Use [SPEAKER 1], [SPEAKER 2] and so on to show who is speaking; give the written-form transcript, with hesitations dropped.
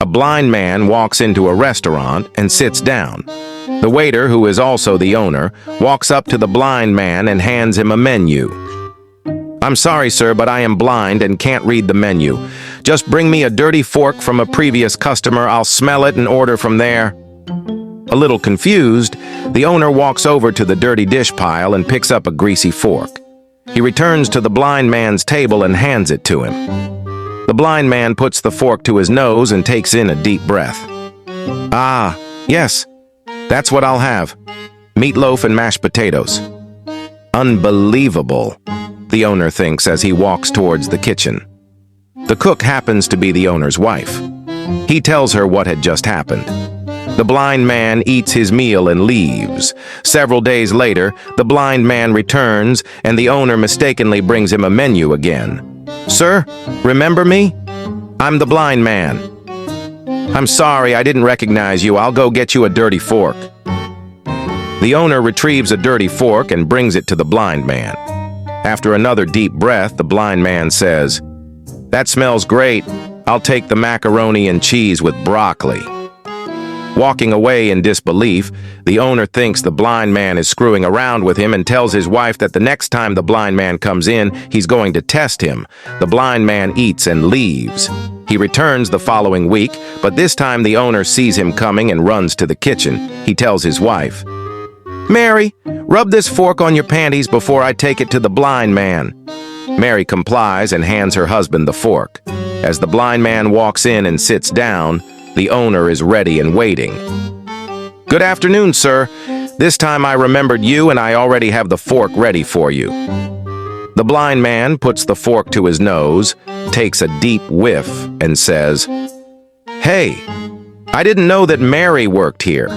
[SPEAKER 1] a blind man walks into a restaurant and sits down. The waiter, who is also the owner, walks up to the blind man and hands him a menu. "I'm sorry, sir, but I am blind and can't read the menu. Just bring me a dirty fork from a previous customer. I'll smell it and order from there." A little confused, the owner walks over to the dirty dish pile and picks up a greasy fork. He returns to the blind man's table and hands it to him. The blind man puts the fork to his nose and takes in a deep breath. "Ah, yes, that's what I'll have. Meatloaf and mashed potatoes." "Unbelievable," the owner thinks as he walks towards the kitchen. The cook happens to be the owner's wife. He tells her what had just happened. The blind man eats his meal and leaves. Several days later, the blind man returns, and the owner mistakenly brings him a menu again. "Sir, remember me? I'm the blind man." "I'm sorry, I didn't recognize you. I'll go get you a dirty fork." The owner retrieves a dirty fork and brings it to the blind man. After another deep breath, the blind man says, "That smells great. I'll take the macaroni and cheese with broccoli." Walking away in disbelief, the owner thinks the blind man is screwing around with him and tells his wife that the next time the blind man comes in, he's going to test him. The blind man eats and leaves. He returns the following week, but this time the owner sees him coming and runs to the kitchen. He tells his wife, "Mary, rub this fork on your panties before I take it to the blind man." Mary complies and hands her husband the fork. As the blind man walks in and sits down, the owner is ready and waiting. "Good afternoon, sir. This time I remembered you and I already have the fork ready for you." The blind man puts the fork to his nose, takes a deep whiff, and says, "Hey, I didn't know that Mary worked here."